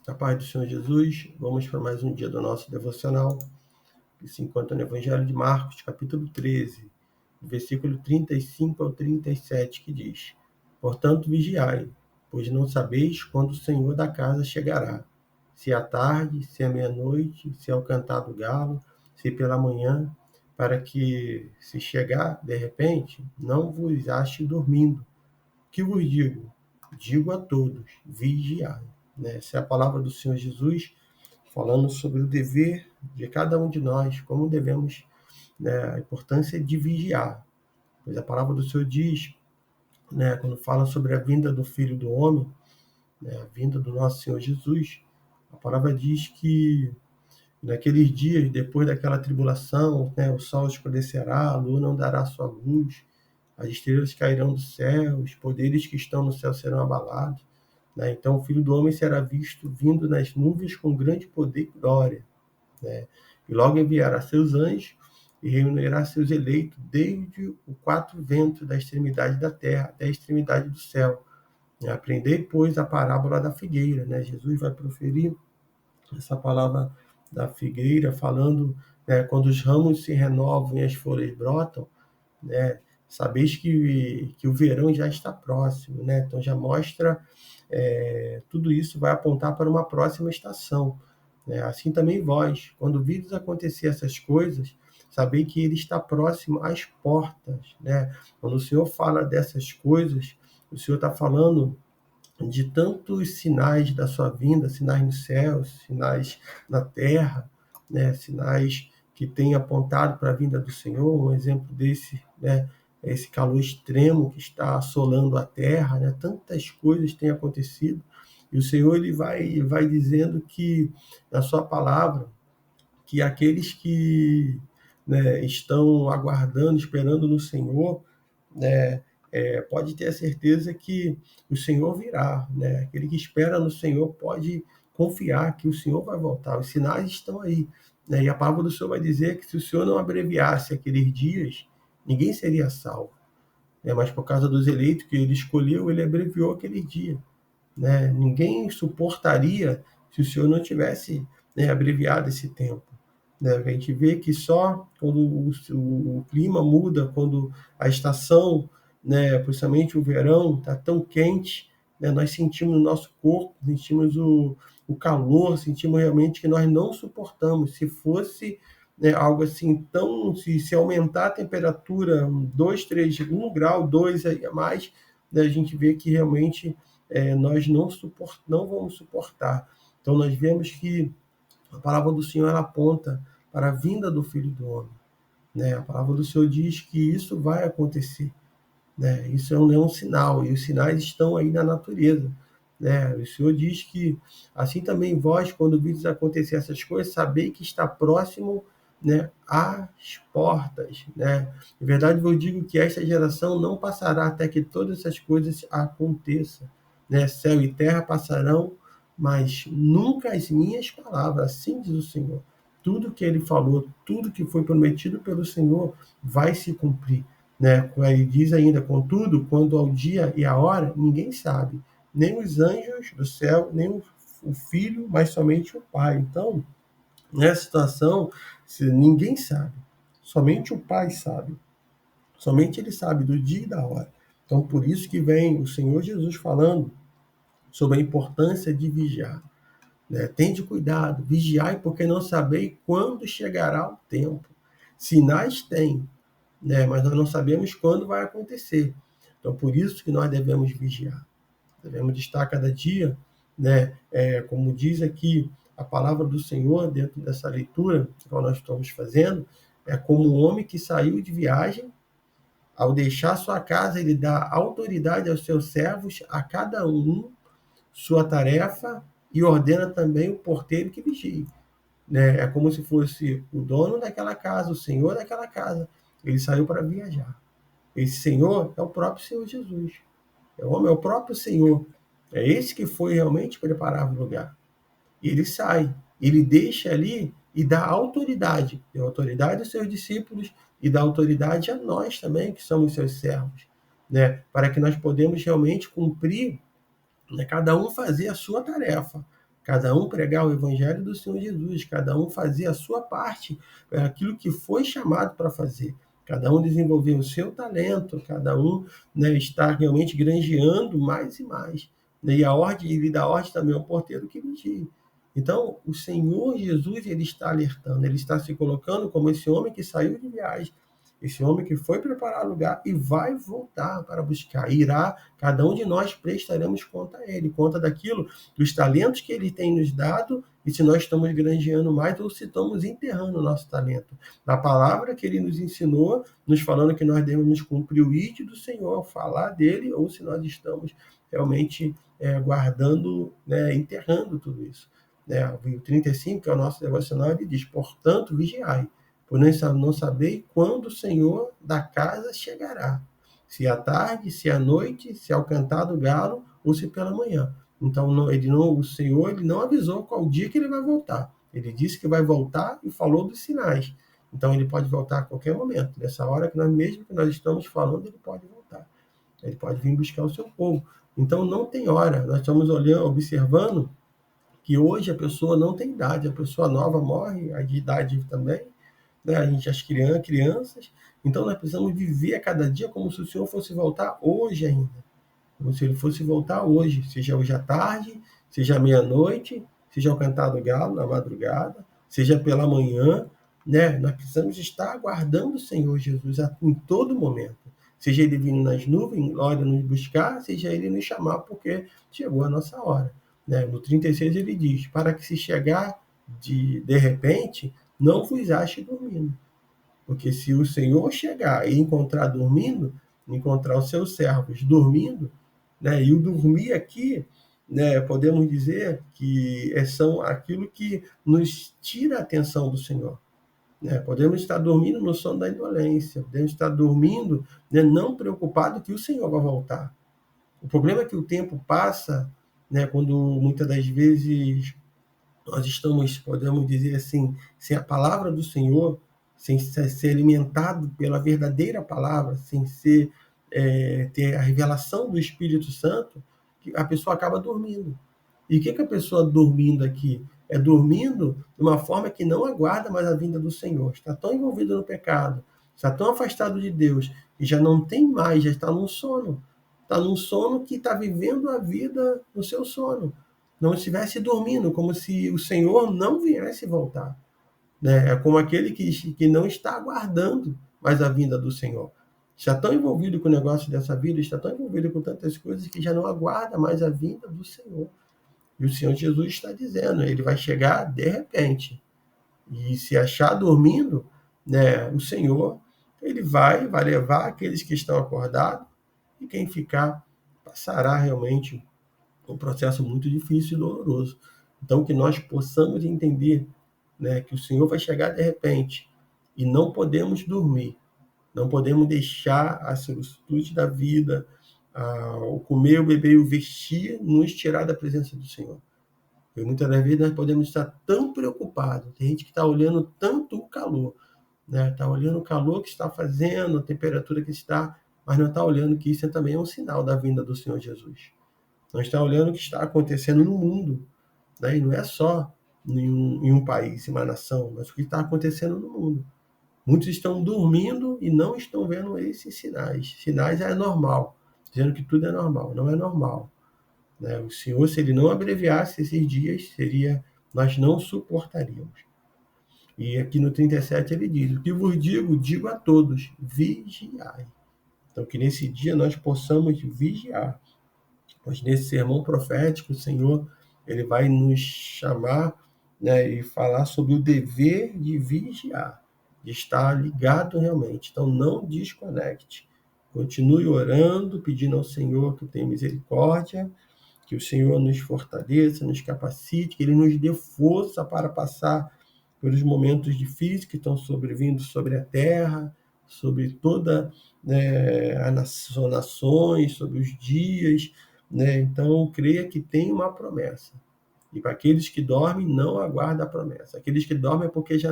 A paz do Senhor Jesus, vamos para mais um dia do nosso devocional, que se encontra no Evangelho de Marcos, capítulo 13, versículo 35 ao 37, que diz: Portanto, vigiai, pois não sabeis quando o Senhor da casa chegará, se à tarde, se à meia-noite, se ao cantar do galo, se pela manhã, para que, se chegar de repente, não vos ache dormindo. Que vos digo? Digo a todos, vigiai. Essa é a palavra do Senhor Jesus, falando sobre o dever de cada um de nós, como devemos, a importância de vigiar. Pois a palavra do Senhor diz, quando fala sobre a vinda do Filho do Homem, a vinda do nosso Senhor Jesus, a palavra diz que naqueles dias, depois daquela tribulação, o sol escurecerá, a lua não dará sua luz, as estrelas cairão do céu, os poderes que estão no céu serão abalados. Então o Filho do Homem será visto vindo nas nuvens com grande poder e glória. E logo enviará seus anjos e reunirá seus eleitos desde o quatro ventos da extremidade da terra até a extremidade do céu. Aprendei, pois, a parábola da figueira. Jesus vai proferir essa palavra da figueira, falando quando os ramos se renovam e as folhas brotam, sabeis que o verão já está próximo, Então já mostra, tudo isso vai apontar para uma próxima estação. Assim também vós, quando vides acontecer essas coisas, sabei que ele está próximo às portas. Quando o Senhor fala dessas coisas, o Senhor está falando de tantos sinais da sua vinda, sinais no céu, sinais na terra, sinais que têm apontado para a vinda do Senhor. Um exemplo desse, é esse calor extremo que está assolando a terra, Tantas coisas têm acontecido, e o Senhor ele vai dizendo que, na sua palavra, que aqueles que estão aguardando, esperando no Senhor, pode ter a certeza que o Senhor virá. Aquele que espera no Senhor pode confiar que o Senhor vai voltar. Os sinais estão aí. E a palavra do Senhor vai dizer que se o Senhor não abreviasse aqueles dias, ninguém seria salvo. Mas por causa dos eleitos que ele escolheu, ele abreviou aquele dia. Ninguém suportaria se o Senhor não tivesse abreviado esse tempo. A gente vê que só quando o clima muda, quando a estação, principalmente o verão, está tão quente, nós sentimos no nosso corpo, sentimos o calor, sentimos realmente que nós não suportamos. Se fosse algo assim, tão, se aumentar a temperatura 2, 3, 1 grau, 2 a mais, a gente vê que realmente nós não vamos suportar. Então nós vemos que a palavra do Senhor ela aponta para a vinda do Filho do Homem. A palavra do Senhor diz que isso vai acontecer. Isso é um sinal, e os sinais estão aí na natureza. O Senhor diz que, assim também vós, quando vides acontecer essas coisas, sabei que está próximo às portas. Em verdade, eu digo que esta geração não passará até que todas essas coisas aconteçam. Céu e terra passarão, mas nunca as minhas palavras, assim diz o Senhor. Tudo que ele falou, tudo que foi prometido pelo Senhor vai se cumprir. Ele diz ainda, contudo, quando ao dia e a hora, ninguém sabe, nem os anjos do céu, nem o Filho, mas somente o Pai. Então, nessa situação, ninguém sabe, somente o Pai sabe, somente Ele sabe do dia e da hora. Então, por isso que vem o Senhor Jesus falando sobre a importância de vigiar. Tende cuidado, vigiai, porque não sabeis quando chegará o tempo. Sinais tem, mas nós não sabemos quando vai acontecer. Então, por isso que nós devemos vigiar. Devemos estar cada dia, como diz aqui a palavra do Senhor, dentro dessa leitura que nós estamos fazendo, é como um homem que saiu de viagem, ao deixar sua casa, ele dá autoridade aos seus servos, a cada um sua tarefa, e ordena também o porteiro que vigie. É como se fosse o dono daquela casa, o senhor daquela casa. Ele saiu para viajar. Esse Senhor é o próprio Senhor Jesus. É o próprio Senhor. É esse que foi realmente preparar o lugar. E ele sai. Ele deixa ali e dá autoridade. Dá autoridade aos seus discípulos e dá autoridade a nós também, que somos seus servos. Para que nós podemos realmente cumprir, cada um fazer a sua tarefa. cada um pregar o evangelho do Senhor Jesus, cada um fazer a sua parte, aquilo que foi chamado para fazer. Cada um desenvolver o seu talento, cada um, né, estar realmente granjeando mais e mais. E a ordem, ele dá ordem também ao porteiro que vigie. Então, o Senhor Jesus, ele está alertando, ele está se colocando como esse homem que saiu de viagem, esse homem que foi preparar lugar e vai voltar para buscar. Irá, cada um de nós prestaremos conta a ele, conta daquilo, dos talentos que ele tem nos dado, e se nós estamos granjeando mais ou se estamos enterrando o nosso talento. Na palavra que ele nos ensinou, nos falando que nós devemos cumprir o ide do Senhor, falar dele, ou se nós estamos realmente guardando, né, enterrando tudo isso. O 35, que é o nosso devocional, ele diz: portanto, vigiai, por não saber quando o Senhor da casa chegará, se à tarde, se à noite, se ao cantar do galo, ou se pela manhã. Então, o Senhor ele não avisou qual dia que ele vai voltar. Ele disse que vai voltar e falou dos sinais. Então, ele pode voltar a qualquer momento. Nessa hora que mesmo que nós estamos falando, ele pode voltar. Ele pode vir buscar o seu povo. Então, não tem hora. Nós estamos observando que hoje a pessoa não tem idade. A pessoa nova morre, a de idade também, né? A gente, as crianças. Então, nós precisamos viver a cada dia como se o Senhor fosse voltar hoje ainda. Como se ele fosse voltar hoje, seja hoje à tarde, seja à meia-noite, seja ao cantar do galo, na madrugada, seja pela manhã, né? Nós precisamos estar aguardando o Senhor Jesus em todo momento. Seja ele vindo nas nuvens, hora nos buscar, seja ele nos chamar, porque chegou a nossa hora. Né? No 36 ele diz: para que se chegar de repente, não vos ache dormindo. Porque se o Senhor chegar e encontrar dormindo, encontrar os seus servos dormindo, né? E o dormir aqui, né, podemos dizer que são aquilo que nos tira a atenção do Senhor. Né? Podemos estar dormindo no sono da indolência, podemos estar dormindo, né, não preocupado que o Senhor vai voltar. O problema é que o tempo passa, né, quando muitas das vezes nós estamos, podemos dizer assim, sem a palavra do Senhor, sem ser alimentado pela verdadeira palavra, sem ter a revelação do Espírito Santo, a pessoa acaba dormindo. E o que a pessoa dormindo aqui? É dormindo de uma forma que não aguarda mais a vinda do Senhor. Está tão envolvido no pecado, está tão afastado de Deus, e já não tem mais, já está num sono. Está num sono que está vivendo a vida no seu sono. Não estivesse dormindo, como se o Senhor não viesse voltar. Né? É como aquele que não está aguardando mais a vinda do Senhor. Está tão envolvido com o negócio dessa vida, está tão envolvido com tantas coisas que já não aguarda mais a vinda do Senhor. E o Senhor Jesus está dizendo, ele vai chegar de repente. E se achar dormindo, né, o Senhor, ele vai levar aqueles que estão acordados, e quem ficar passará realmente um processo muito difícil e doloroso. Então, que nós possamos entender, né, que o Senhor vai chegar de repente e não podemos dormir, não podemos deixar a solicitude da vida, o comer, o beber e o vestir nos tirar da presença do Senhor. E muitas das vezes nós podemos estar tão preocupados, tem gente que está olhando tanto o calor, né? Está olhando o calor que está fazendo, a temperatura que está, mas não está olhando que isso também é um sinal da vinda do Senhor Jesus. Não está olhando o que está acontecendo no mundo, né? E não é só em um país, em uma nação, mas o que está acontecendo no mundo. Muitos estão dormindo e não estão vendo esses sinais. Sinais é normal, dizendo que tudo é normal. Não é normal. Né? O Senhor, se ele não abreviasse esses dias, nós não suportaríamos. E aqui no 37 ele diz: o que vos digo a todos, vigiai. Então que nesse dia nós possamos vigiar. Mas nesse sermão profético, o Senhor ele vai nos chamar, né, e falar sobre o dever de vigiar, de estar ligado realmente. Então não desconecte. Continue orando, pedindo ao Senhor que tenha misericórdia, que o Senhor nos fortaleça, nos capacite, que Ele nos dê força para passar pelos momentos difíceis que estão sobrevindo sobre a terra, sobre toda, né, as nações, sobre os dias, né? Então, creia que tem uma promessa. E para aqueles que dormem, não aguarda a promessa. Aqueles que dormem é porque já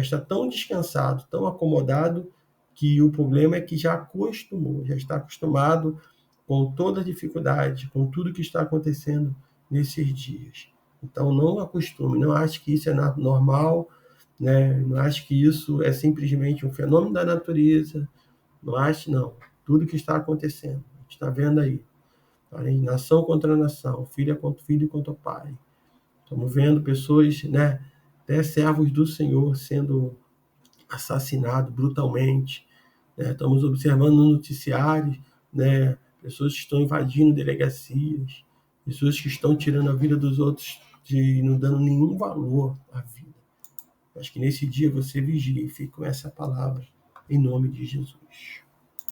está tão descansado, tão acomodado, que o problema é que já acostumou, já está acostumado com toda a dificuldade, com tudo que está acontecendo nesses dias. Então, não acostume, não ache que isso é normal, né? Não ache que isso é simplesmente um fenômeno da natureza. Não ache, não. Tudo que está acontecendo, a gente está vendo aí. Nação contra nação, filho contra filho e contra o pai. Estamos vendo pessoas, né, até servos do Senhor sendo assassinados brutalmente. Né? Estamos observando no noticiário, né, pessoas que estão invadindo delegacias, pessoas que estão tirando a vida dos outros, de não dando nenhum valor à vida. Acho que nesse dia você vigie e fique com essa palavra, em nome de Jesus.